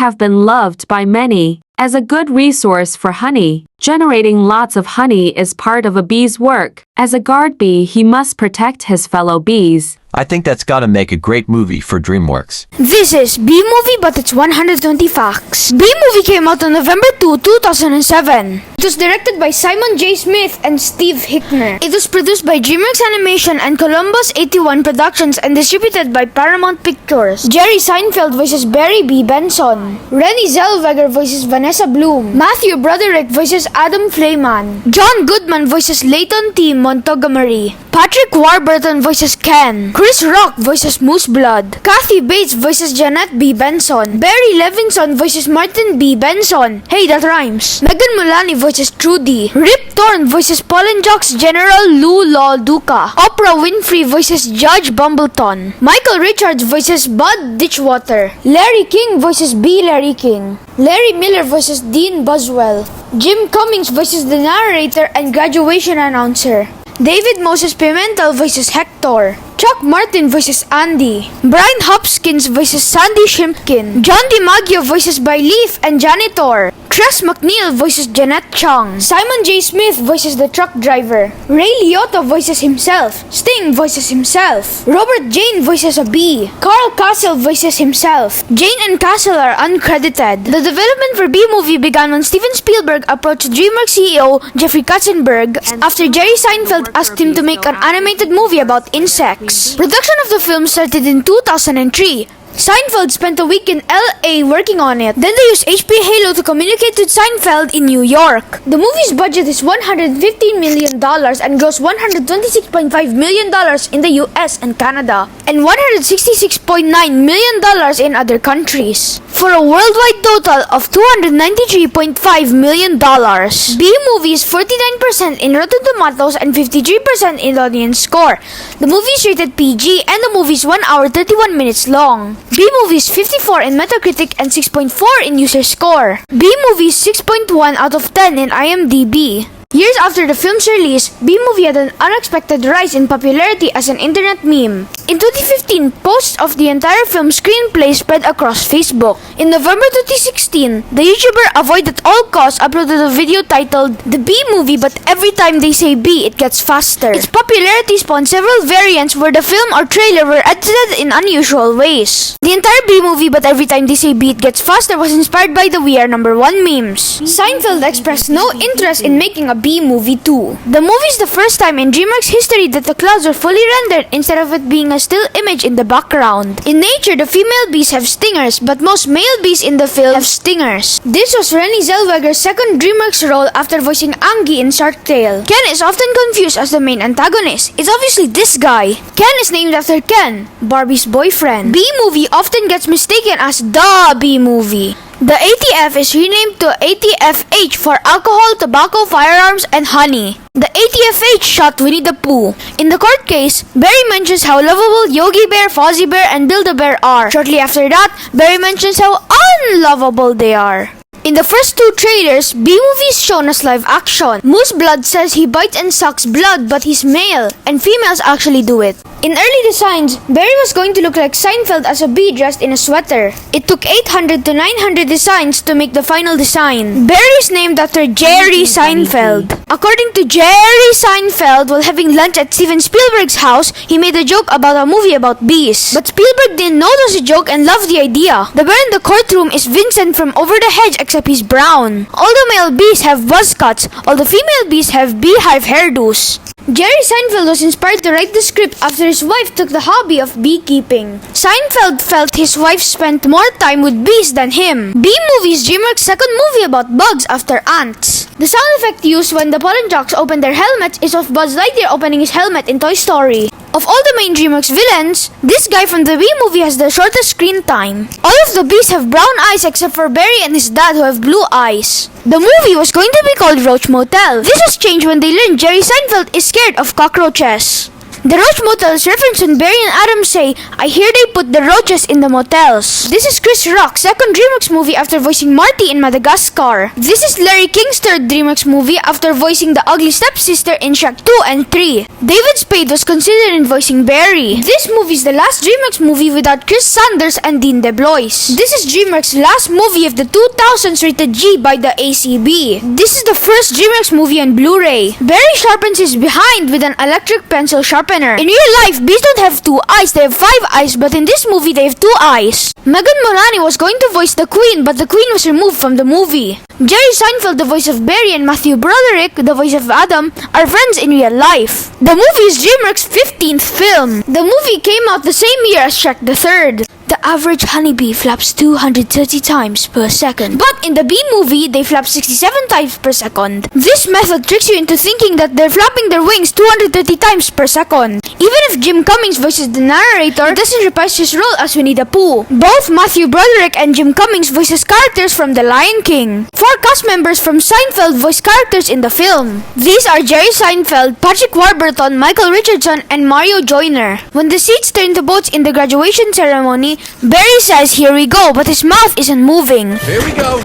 have been loved by many as a good resource for honey. Generating lots of honey is part of a bee's work. As a guard bee, he must protect his fellow bees. I think that's gotta make a great movie for DreamWorks. This is B-Movie, but it's 120 facts. B-Movie came out on November 2, 2007. It was directed by Simon J. Smith and Steve Hickner. It was produced by DreamWorks Animation and Columbus 81 Productions and distributed by Paramount Pictures. Jerry Seinfeld voices Barry B. Benson. Renée Zellweger voices Vanessa Bloom. Matthew Broderick voices Adam Flayman. John Goodman voices Leighton T. Montgomery. Patrick Warburton voices Ken. Chris Rock voices Moose Blood. Kathy Bates voices Janet B. Benson. Barry Levinson voices Martin B. Benson. Hey, that rhymes. Megan Mullally voices Trudy. Rip Torn voices Paul and Jock's General Lou Law Duca. Oprah Winfrey voices Judge Bumbleton. Michael Richards voices Bud Ditchwater. Larry King voices B. Larry King. Larry Miller voices Dean Buswell. Jim Cummings voices the narrator and graduation announcer. David Moses Pimentel voices Hector. Chuck Martin voices Andy. Brian Hopkins voices Sandy Shimpkin. John DiMaggio voices Byleaf and Janitor. Tress McNeil voices Jeanette Chung. Simon J. Smith voices the truck driver. Ray Liotta voices himself. Sting voices himself. Robert Jane voices a bee. Carl Castle voices himself. Jane and Castle are uncredited. The development for B-Movie began when Steven Spielberg approached DreamWorks CEO Jeffrey Katzenberg after Jerry Seinfeld asked him to make an animated movie about insects. Production of the film started in 2003. Seinfeld spent a week in LA working on it. Then they used HP Halo to communicate with Seinfeld in New York. The movie's budget is $115 million and grossed $126.5 million in the US and Canada, and $166.9 million in other countries, for a worldwide total of $293.5 million. B-Movie is 49% in Rotten Tomatoes and 53% in the audience score. The movie is rated PG and the movie is 1 hour 31 minutes long. B-Movie is 54 in Metacritic and 6.4 in user score. B-Movie is 6.1 out of 10 in IMDb. Years after the film's release, B-Movie had an unexpected rise in popularity as an internet meme. In 2015, posts of the entire film's screenplay spread across Facebook. In November 2016, the YouTuber Avoid at All Costs uploaded a video titled The B-Movie, but every time they say B, it gets faster. Its popularity spawned several variants where the film or trailer were edited in unusual ways. The entire B-Movie, but every time they say B, it gets faster was inspired by the We Are Number 1 memes. Seinfeld expressed no interest in making a B-Movie 2. The movie is the first time in DreamWorks history that the clouds were fully rendered instead of it being a still image in the background. In nature, the female bees have stingers, but most male bees in the film have stingers. This was Renée Zellweger's second DreamWorks role after voicing Angie in Shark Tale. Ken is often confused as the main antagonist. It's obviously this guy. Ken is named after Ken, Barbie's boyfriend. B-Movie often gets mistaken as the B-Movie. The ATF is renamed to ATFH for alcohol, tobacco, firearms, and honey. The ATFH shot Winnie the Pooh. In the court case, Barry mentions how lovable Yogi Bear, Fozzie Bear, and Build-A-Bear are. Shortly after that, Barry mentions how unlovable they are. In the first two trailers, B-Movie is shown as live action. Moose Blood says he bites and sucks blood, but he's male, and females actually do it. In early designs, Barry was going to look like Seinfeld as a bee dressed in a sweater. It took 800 to 900 designs to make the final design. Barry is named after Jerry Seinfeld. According to Jerry Seinfeld, while having lunch at Steven Spielberg's house, he made a joke about a movie about bees. But Spielberg didn't know it was a joke and loved the idea. The bear in the courtroom is Vincent from Over the Hedge, except he's brown. All the male bees have buzz cuts, all the female bees have beehive hairdos. Jerry Seinfeld was inspired to write the script after his wife took the hobby of beekeeping. Seinfeld felt his wife spent more time with bees than him. B-Movie is DreamWorks' second movie about bugs after ants. The sound effect used when the pollen jocks open their helmets is of Buzz Lightyear opening his helmet in Toy Story. Of all the main DreamWorks villains, this guy from the B-Movie has the shortest screen time. All of the bees have brown eyes except for Barry and his dad who have blue eyes. The movie was going to be called Roach Motel. This was changed when they learned Jerry Seinfeld is scared of cockroaches. The Roach Motel is referenced when Barry and Adam say, "I hear they put the roaches in the motels." This is Chris Rock's second DreamWorks movie after voicing Marty in Madagascar. This is Larry King's third DreamWorks movie after voicing the ugly stepsister in Shrek 2 and 3. David Spade was considered in voicing Barry. This movie is the last DreamWorks movie without Chris Sanders and Dean DeBlois. This is DreamWorks' last movie of the 2000s rated G by the ACB. This is the first DreamWorks movie on Blu-ray. Barry sharpens his behind with an electric pencil sharpener. In real life, bees don't have 2 eyes, they have 5 eyes, but in this movie they have 2 eyes. Megan Mullally was going to voice the Queen, but the Queen was removed from the movie. Jerry Seinfeld, the voice of Barry, and Matthew Broderick, the voice of Adam, are friends in real life. The movie is DreamWorks' 15th film. The movie came out the same year as Shrek the Third. The average honeybee flaps 230 times per second. But in the bee movie, they flap 67 times per second. This method tricks you into thinking that they're flapping their wings 230 times per second. Even if Jim Cummings voices the narrator, he doesn't reprise his role as Winnie the Pooh. Both Matthew Broderick and Jim Cummings voices characters from The Lion King. 4 cast members from Seinfeld voice characters in the film. These are Jerry Seinfeld, Patrick Warburton, Michael Richardson, and Mario Joyner. When the seats turn to boats in the graduation ceremony, Barry says, "Here we go," but his mouth isn't moving. Here we go.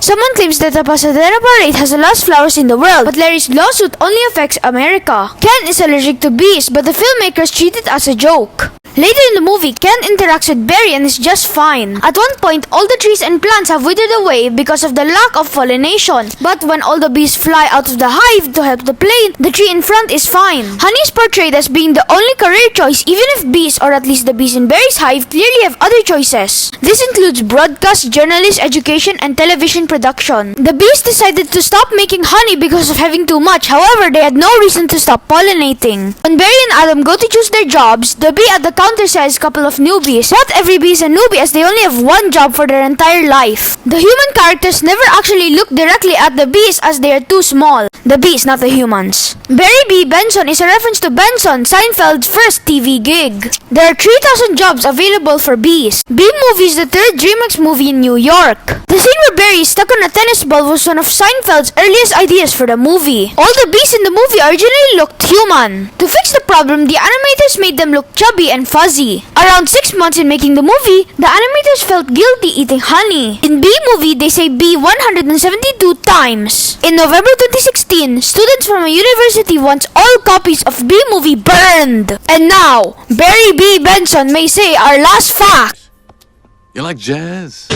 Someone claims that the Pasadena Parade has the last flowers in the world, but Larry's lawsuit only affects America. Ken is allergic to bees, but the filmmakers treat it as a joke. Later in the movie, Ken interacts with Barry and is just fine. At one point, all the trees and plants have withered away because of the lack of pollination. But when all the bees fly out of the hive to help the plane, the tree in front is fine. Honey is portrayed as being the only career choice, even if bees, or at least the bees in Barry's hive, clearly have other choices. This includes broadcast, journalist, education, and television production. The bees decided to stop making honey because of having too much. However, they had no reason to stop pollinating. When Barry and Adam go to choose their jobs, the bee at the counter says a couple of newbies. Not every bee is a newbie, as they only have one job for their entire life. The human characters never actually look directly at the bees as they are too small. The bees, not the humans. Barry B. Benson is a reference to Benson, Seinfeld's first TV gig. There are 3,000 jobs available for bees. Bee Movie is the third DreamWorks movie in New York. The scene where Barry is stuck on a tennis ball was one of Seinfeld's earliest ideas for the movie. All the bees in the movie originally looked human. To fix the problem, the animators made them look chubby and fuzzy. Around 6 months in making the movie, the animators felt guilty eating honey. In Bee Movie, they say bee 172 times. In November 2016, students from a university wants all copies of Bee Movie burned. And now, Barry B. Benson may say our last fact. You like jazz?